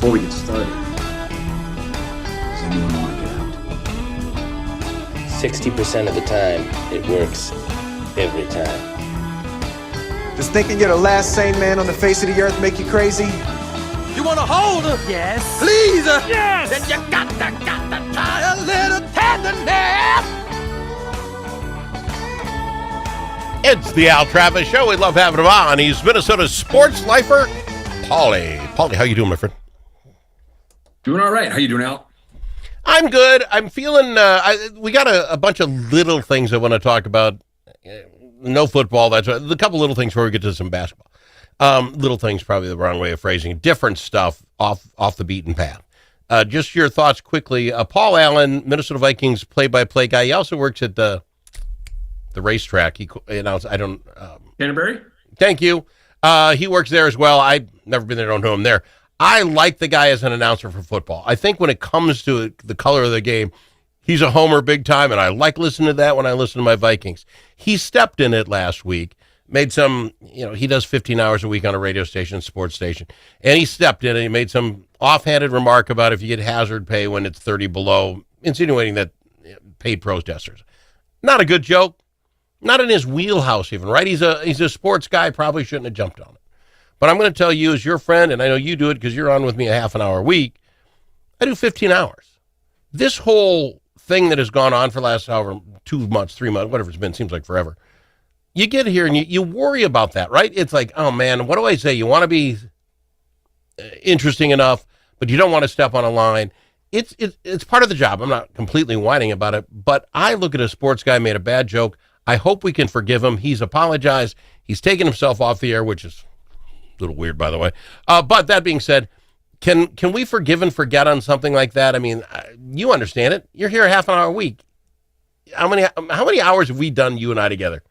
before we get started, does anyone want to get out? 60% of the time, it works every time. Does thinking you're the last sane man on the face of the earth make you crazy? You want to hold her? Yes. Please? Yes. Then you got to try a little tenderness. It's the Al Travis Show. We love having him on. He's Minnesota's sports lifer, Paulie. Paulie, how you doing, my friend? Doing all right. How you doing, Al? I'm good. I'm feeling, we got a bunch of little things I want to talk about. No football. That's a couple little things before we get to some basketball. Little things, probably the wrong way of phrasing it. Different stuff off the beaten path. Just your thoughts quickly. Paul Allen, Minnesota Vikings play-by-play guy. He also works at the racetrack. He announced, Canterbury? Thank you. He works there as well. I've never been there. Don't know him there. I like the guy as an announcer for football. I think when it comes to the color of the game, he's a homer big time, and I like listening to that when I listen to my Vikings. He stepped in it last week, made some, he does 15 hours a week on a radio station, sports station, and he stepped in and he made some offhanded remark about if you get hazard pay when it's 30 below, insinuating that paid protesters. Not a good joke. Not in his wheelhouse even, right? He's a sports guy, probably shouldn't have jumped on it. But I'm going to tell you as your friend, and I know you do it because you're on with me a half an hour a week, I do 15 hours. This whole thing that has gone on for the last 2 months, 3 months, whatever it's been, seems like forever. You get here and you worry about that, right? It's like, oh man, what do I say? You want to be interesting enough, but you don't want to step on a line. It's part of the job. I'm not completely whining about it, but I look at a sports guy made a bad joke. I hope we can forgive him. He's apologized. He's taken himself off the air, which is a little weird, by the way. But that being said, can we forgive and forget on something like that? I mean, you understand it. You're here a half an hour a week. How many hours have we done, you and I, together?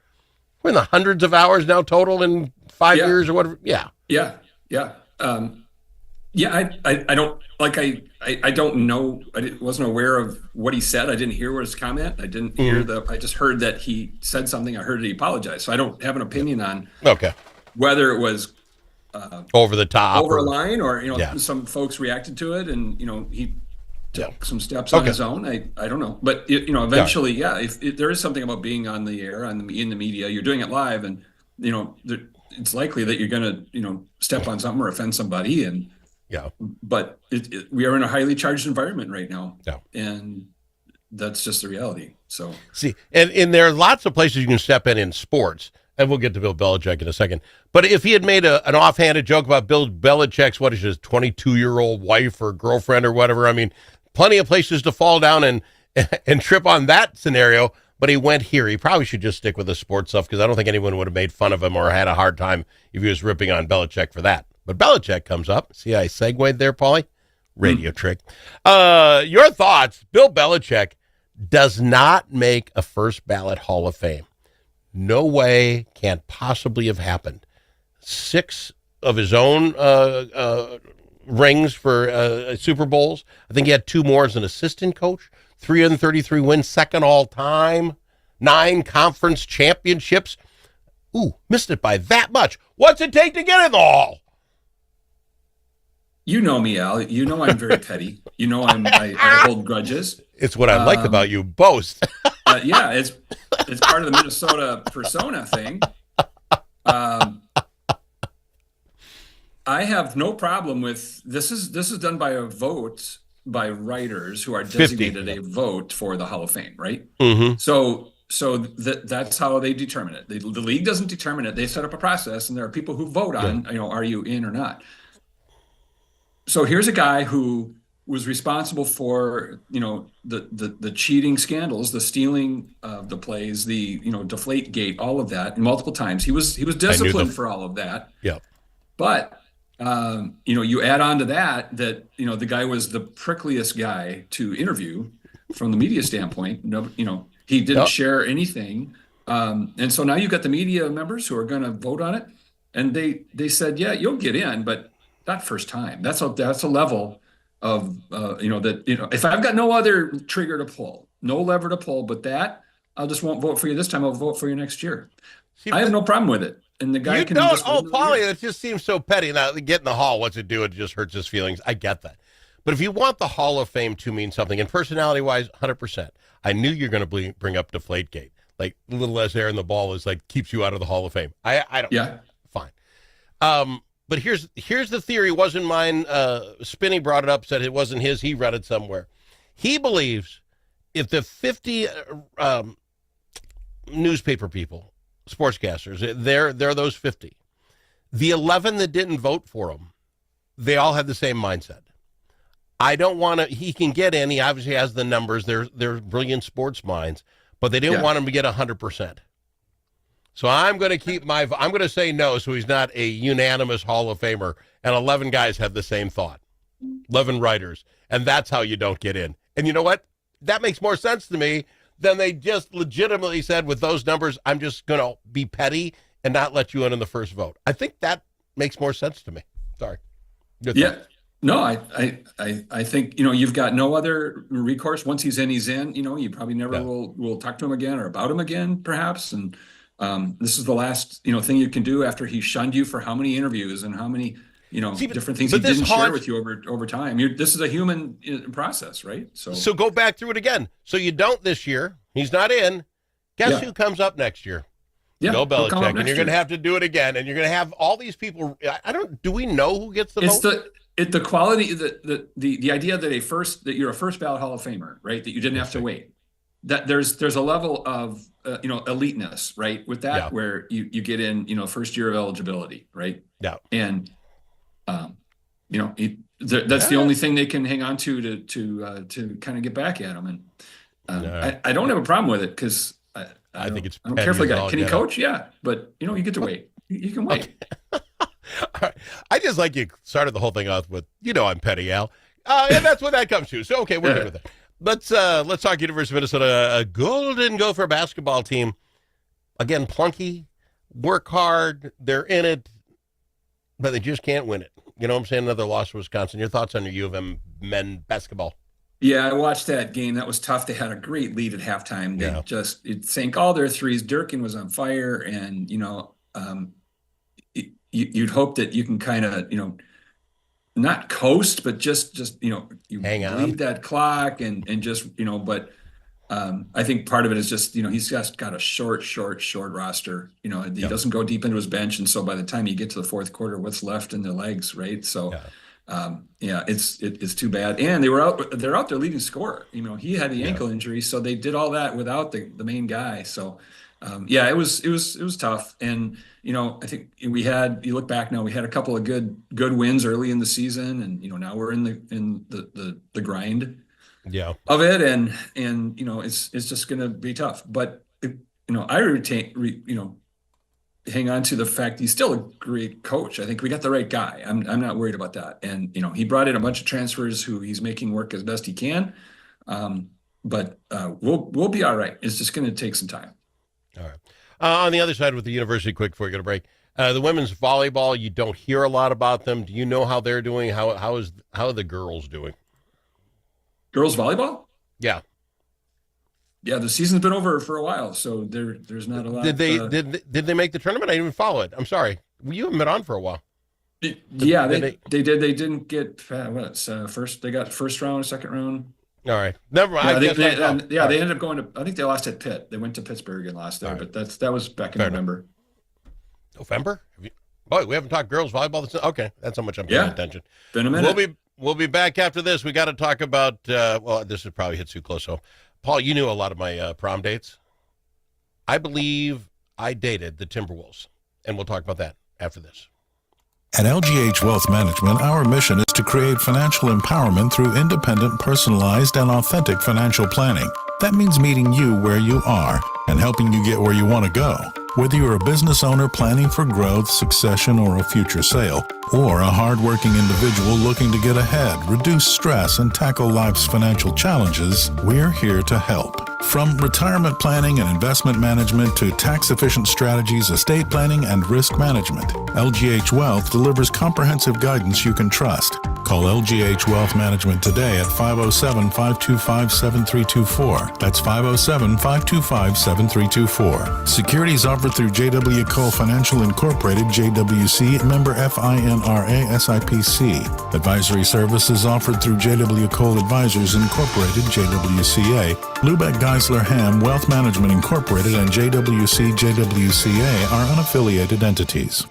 We're in the hundreds of hours now total in 5 years or whatever. Yeah. Yeah. I don't I don't know. Wasn't aware of what he said. I didn't hear his comment. I didn't hear I just heard that he said something. I heard that he apologized. So I don't have an opinion on whether it was over the top, over a line, or some folks reacted to it, and he took some steps on his own. I don't know, but eventually, if there is something about being on the air in the media, you're doing it live, and it's likely that you're going to step on something or offend somebody, and but we are in a highly charged environment right now, and that's just the reality. So see, and there are lots of places you can step in sports. And we'll get to Bill Belichick in a second. But if he had made an offhanded joke about Bill Belichick's, 22-year-old wife or girlfriend or whatever, I mean, plenty of places to fall down and trip on that scenario. But he went here. He probably should just stick with the sports stuff, because I don't think anyone would have made fun of him or had a hard time if he was ripping on Belichick for that. But Belichick comes up. See, I segued there, Paulie? Radio trick. Your thoughts. Bill Belichick does not make a first ballot Hall of Fame. No way, can't possibly have happened. 6 of his own rings for Super Bowls. I think he had 2 more as an assistant coach. 333 wins, second all time. 9 conference championships. Ooh, missed it by that much. What's it take to get in the Hall? You know me, Al. You know I'm very petty. I hold grudges. It's what I like about you, boast. It's part of the Minnesota persona thing. I have no problem with this. Is done by a vote by writers who are designated a vote for the Hall of Fame, right? Mm-hmm. So that's how they determine it. The league doesn't determine it. They set up a process, and there are people who vote on, are you in or not? So here's a guy who was responsible for, the cheating scandals, the stealing of the plays, the, Deflate Gate, all of that, and multiple times. He was disciplined for all of that. Yeah. But, you add on to that, the guy was the prickliest guy to interview from the media standpoint. He didn't share anything. And so now you've got the media members who are going to vote on it. And they said, yeah, you'll get in, but not first time. That's a level of, if I've got no other trigger to pull, no lever to pull, but that, I just won't vote for you this time. I'll vote for you next year. See, I have no problem with it. And the guy you can don't. just Oh, Paulie, it just seems so petty. Now, get in the hall. What's it do? It just hurts his feelings. I get that. But if you want the Hall of Fame to mean something, and personality-wise, 100%. I knew you're going to bring up Deflategate. Like, a little less air in the ball is like keeps you out of the Hall of Fame. I don't. Yeah. Fine. But here's the theory. It wasn't mine. Spinney brought it up, said it wasn't his. He read it somewhere. He believes if the 50 newspaper people, sportscasters, they're those 50. The 11 that didn't vote for him, they all have the same mindset. I don't want to. He can get in. He obviously has the numbers. They're brilliant sports minds, but they didn't want him to get 100%. So I'm going to keep I'm going to say no. So he's not a unanimous Hall of Famer. And 11 guys have the same thought. 11 writers, and that's how you don't get in. And you know what? That makes more sense to me than they just legitimately said with those numbers. I'm just going to be petty and not let you in the first vote. I think that makes more sense to me. Sorry. Good Yeah. thought. No, I think, you've got no other recourse. Once he's in, he's in. You probably never will talk to him again or about him again, perhaps. And this is the last, thing you can do after he shunned you for how many interviews and how many, different things he didn't share with you over time. This is a human process, right? So go back through it again. So you don't this year. He's not in. Guess who comes up next year? Yeah, Bill Belichick, and you're going to have to do it again, and you're going to have all these people. Do we know who gets the vote? The quality, the idea that you're a first ballot Hall of Famer, right? That you didn't have to wait. That there's a level of eliteness, right? With that, where you get in, first year of eligibility, right? Yeah. And that's the only thing they can hang on to kind of get back at him. And I don't have a problem with it because I think it's. I don't care if the guy can he coach, but you get to wait. You can wait. Okay. All right. I just like you started the whole thing off with, I'm petty, Al. And that's what that comes to. So, okay, we're good with that. Let's talk University of Minnesota, a Golden Gopher basketball team. Again, plunky, work hard, they're in it, but they just can't win it. You know what I'm saying? Another loss to Wisconsin. Your thoughts on your U of M men basketball? Yeah, I watched that game. That was tough. They had a great lead at halftime. They it sank all their threes. Durkin was on fire, and you'd hope that you can kind of not coast, but just you hang on, bleed that clock and just but I think part of it is just he's just got a short roster. He doesn't go deep into his bench, and so by the time you get to the fourth quarter, what's left in their legs, right? So. It's too bad. And they're out their leading scorer. He had the ankle injury, so they did all that without the main guy. So it was tough. And I think you look back now, we had a couple of good wins early in the season, and now we're in the grind of it, and it's just gonna be tough. But I hang on to the fact he's still a great coach. I think we got the right guy. I'm not worried about that. And he brought in a bunch of transfers who he's making work as best he can. But we'll be all right. It's just going to take some time. All right. On the other side with the university, quick before we go to break, the women's volleyball, you don't hear a lot about them. Do you know how they're doing? How are the girls doing? Girls volleyball? Yeah. Yeah, the season's been over for a while, so there's not a lot. Did they make the tournament? I didn't even follow it. I'm sorry. You haven't been on for a while. They did. They didn't get first. They got first round, second round. All right, never mind. They ended up going to. I think they lost at Pitt. They went to Pittsburgh and lost there, but that was back in November. November? Boy, we haven't talked girls volleyball. Okay, that's how much I'm paying attention. Been a minute. We'll be back after this. We got to talk about. This would probably hit too close. So. Paul, you knew a lot of my prom dates. I believe I dated the Timberwolves, and we'll talk about that after this. At LGH Wealth Management, our mission is to create financial empowerment through independent, personalized, and authentic financial planning. That means meeting you where you are and helping you get where you want to go. Whether you're a business owner planning for growth, succession, or a future sale, or a hardworking individual looking to get ahead, reduce stress, and tackle life's financial challenges, we're here to help. From retirement planning and investment management to tax-efficient strategies, estate planning, and risk management, LGH Wealth delivers comprehensive guidance you can trust. Call LGH Wealth Management today at 507-525-7324. That's 507-525-7324. Securities offered through J.W. Cole Financial Incorporated, JWC, member FINRA SIPC. Advisory services offered through J.W. Cole Advisors Incorporated, JWCA. Lubeck Geisler Ham Wealth Management Incorporated and JWC JWCA are unaffiliated entities.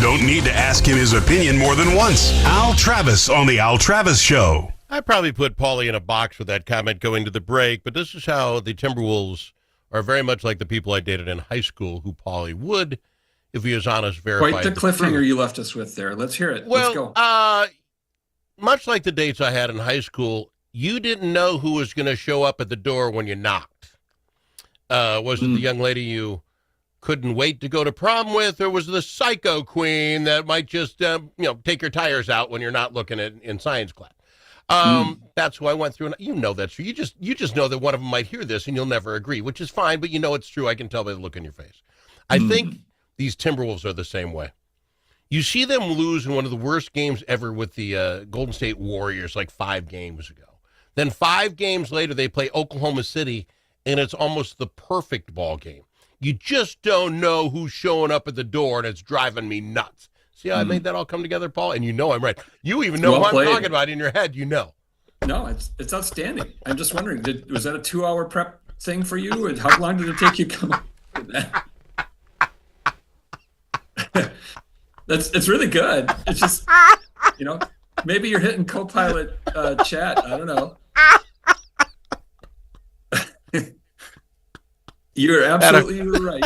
Don't need to ask him his opinion more than once. Al Travis on the Al Travis Show. I probably put Paulie in a box with that comment going to the break, but this is how the Timberwolves are very much like the people I dated in high school who Paulie would, if he was honest, verify. Quite the cliffhanger you left us with there. Let's hear it. Well, let's go. Much like the dates I had in high school, you didn't know who was going to show up at the door when you knocked. Was it the young lady you couldn't wait to go to prom with, or was the psycho queen that might just take your tires out when you're not looking at in science class? That's who I went through, and you know that's true. You just know that one of them might hear this and you'll never agree, which is fine, but you know it's true. I can tell by the look on your face. I think these Timberwolves are the same way. You see them lose in one of the worst games ever with the Golden State Warriors like 5 games ago. Then 5 games later they play Oklahoma City, and it's almost the perfect ball game. You just don't know who's showing up at the door, and it's driving me nuts. See how I made that all come together, Paul? And you know I'm right. You even know what I'm talking about in your head. You know. No, it's outstanding. I'm just wondering, was that a 2-hour prep thing for you? And how long did it take you to come up with that? It's really good. It's just, maybe you're hitting Copilot chat. I don't know. You're absolutely right.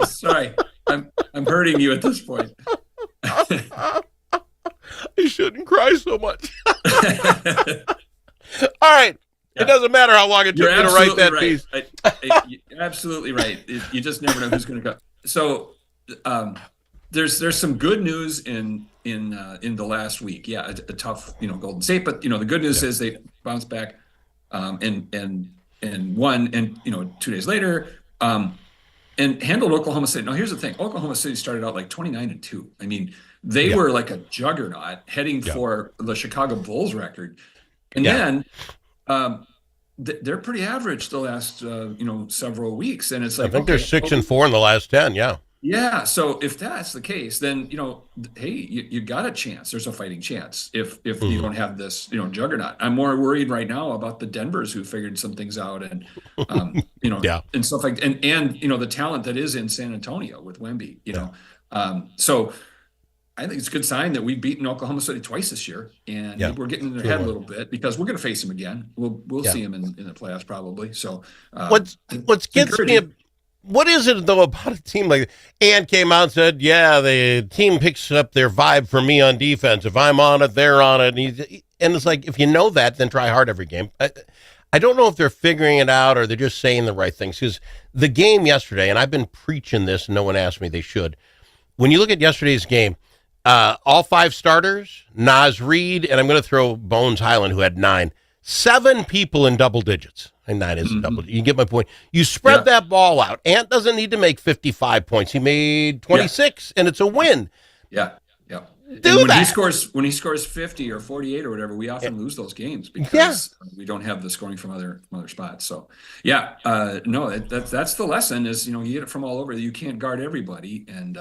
Sorry, I'm hurting you at this point. You shouldn't cry so much. All right. Yeah. It doesn't matter how long it took me to write that piece. You're absolutely right. You just never know who's going to go. So there's some good news in the last week. Yeah, a tough Golden State, but the good news is they bounced back and won, and 2 days later and handled Oklahoma City. Now, here's the thing: Oklahoma City started out like 29-2. I mean, they were like a juggernaut heading for the Chicago Bulls record, and then they're pretty average the last several weeks. And it's like I think they're 6-4 in the last 10. Yeah. Yeah. So if that's the case, then hey, you got a chance. There's a fighting chance if you don't have this juggernaut. I'm more worried right now about the Denvers who figured some things out and and stuff like and the talent that is in San Antonio with Wemby. So I think it's a good sign that we've beaten Oklahoma City twice this year, and we're getting in their head a little bit because we're going to face them again. We'll see them in the playoffs probably. So what gets me. What is it, though, about a team like that? And came out and said, the team picks up their vibe for me on defense. If I'm on it, they're on it. And it's like, if you know that, then try hard every game. I don't know if they're figuring it out or they're just saying the right things. Because the game yesterday, and I've been preaching this, and no one asked me, they should. When you look at yesterday's game, all 5 starters, Naz Reid, and I'm going to throw Bones Highland, who had 9, 7 people in double digits. And 9 is double. You get my point. You spread that ball out. Ant doesn't need to make 55 points. He made 26, and it's a win. Yeah. When he scores 50 or 48 or whatever, we often lose those games because we don't have the scoring from other spots. So that's the lesson is you get it from all over. You can't guard everybody, and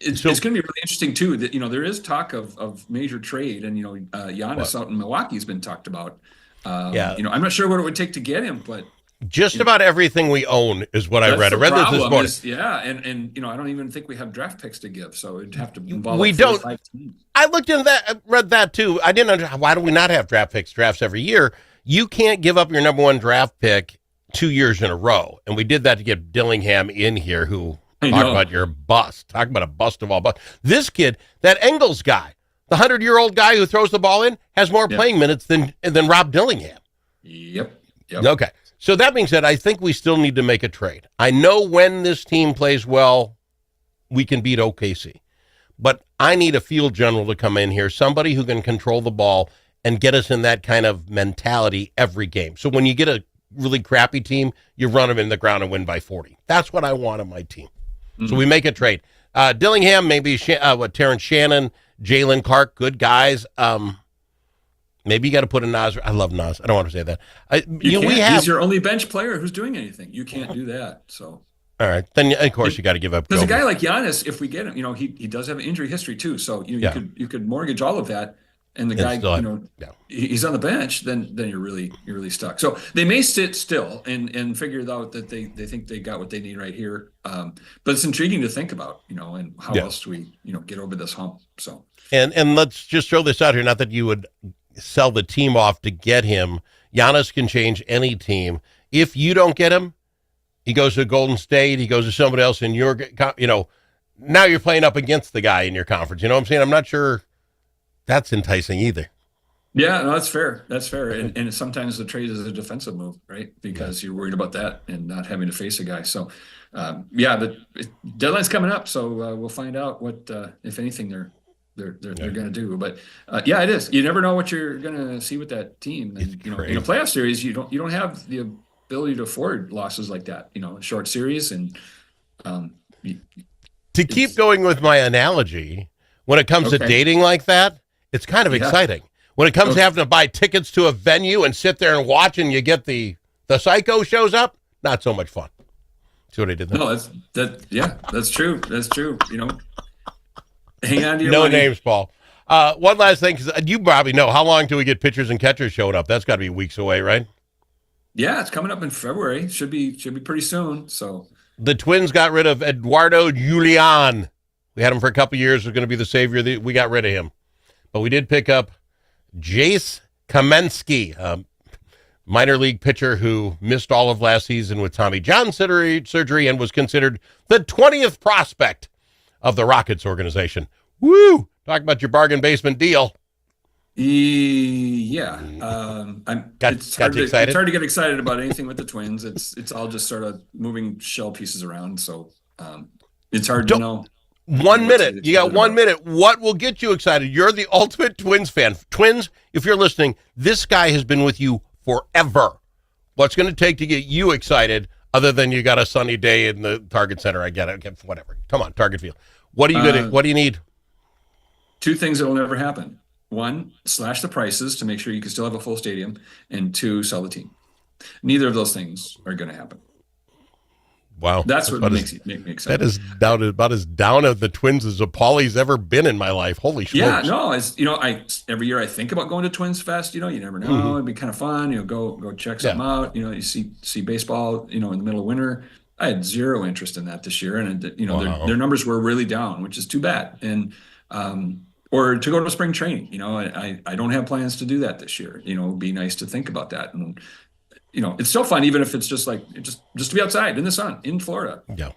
it's going to be really interesting too. That there is talk of major trade, and Giannis out in Milwaukee has been talked about. I'm not sure what it would take to get him, but just about everything we own is what I read. I read this morning. And I don't even think we have draft picks to give, so it'd have to involve. We don't. I looked into that, read that too. I didn't understand why do we not have draft picks? Drafts every year. You can't give up your number 1 draft pick 2 years in a row, and we did that to get Dillingham in here. Who talk about your bust? Talk about a bust of all busts. This kid, that Engels guy. The 100-year-old guy who throws the ball in has more playing minutes than Rob Dillingham. Yep. Okay. So that being said, I think we still need to make a trade. I know when this team plays well, we can beat OKC. But I need a field general to come in here, somebody who can control the ball and get us in that kind of mentality every game. So when you get a really crappy team, you run them in the ground and win by 40. That's what I want on my team. Mm-hmm. So we make a trade. Dillingham, maybe Terrence Shannon, Jalen Clark, good guys. Maybe you got to put a Nas. I love Nas. I don't want to say that. He's your only bench player who's doing anything. You can't do that. So. All right. Then, of course, you got to give up. Because a guy like Giannis, if we get him, he does have an injury history too. So you could mortgage all of that. And the guy, he's on the bench, then you're really stuck. So they may sit still and figure out that they think they got what they need right here. But it's intriguing to think about, and how else do we, get over this hump. So and let's just throw this out here. Not that you would sell the team off to get him. Giannis can change any team. If you don't get him, he goes to Golden State. He goes to somebody else in your, now you're playing up against the guy in your conference. You know what I'm saying? I'm not sure. That's enticing either. Yeah, no, that's fair. That's fair. And sometimes the trade is a defensive move, right? Because you're worried about that and not having to face a guy. So, the deadline's coming up, so we'll find out what, if anything, they're going to do. But it is. You never know what you're going to see with that team. And in a playoff series, you don't have the ability to afford losses like that. A short series and to keep going with my analogy, when it comes to dating like that. It's kind of exciting. When it comes to having to buy tickets to a venue and sit there and watch and you get the psycho shows up, not so much fun. See what I did there? No, that's true. That's true. Hang on to your money. No names, Paul. One last thing, because you probably know, how long till we get pitchers and catchers showing up? That's got to be weeks away, right? Yeah, it's coming up in February. Should be pretty soon. So the Twins got rid of Eduardo Julian. We had him for a couple years. Was going to be the savior. We got rid of him. But we did pick up Jace Kamensky, minor league pitcher who missed all of last season with Tommy John surgery and was considered the 20th prospect of the Rockets organization. Woo! Talk about your bargain basement deal. Yeah. It's hard to get excited about anything with the Twins. It's all just sort of moving shell pieces around. So it's hard to know. 1 minute. You got 1 minute. What will get you excited? You're the ultimate Twins fan. Twins, if you're listening, this guy has been with you forever. What's going to take to get you excited other than you got a sunny day in the Target Center. I get it. Whatever. Come on, Target Field. What do you need? Two things that will never happen. One, slash the prices to make sure you can still have a full stadium, and two, sell the team. Neither of those things are going to happen. Wow. That's what makes sense. That is about as down of the Twins as a Paulie's ever been in my life. Holy smokes. Yeah, no, every year I think about going to Twins Fest, you never know. It'd be kind of fun, go check something out. You see baseball, in the middle of winter. I had zero interest in that this year. And, their numbers were really down, which is too bad. And, or to go to spring training, I don't have plans to do that this year. It'd be nice to think about that. And, it's still fun, even if it's just to be outside in the sun in Florida. Yeah.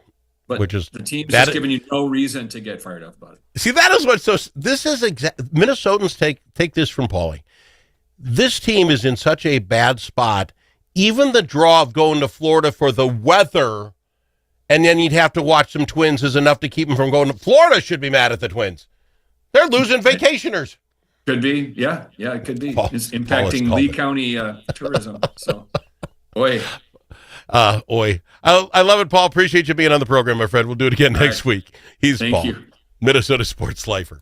But which is the team's just giving you no reason to get fired up about it. See, that is what, this is Minnesotans take this from Paulie. This team is in such a bad spot. Even the draw of going to Florida for the weather, and then you'd have to watch some Twins is enough to keep them from going to Florida. Should be mad at the Twins. They're losing vacationers. Could be. Yeah, it could be. It's impacting Lee County tourism. So, oi. I love it, Paul. Appreciate you being on the program, my friend. We'll do it again next week. He's Paul, Minnesota Sports Lifer.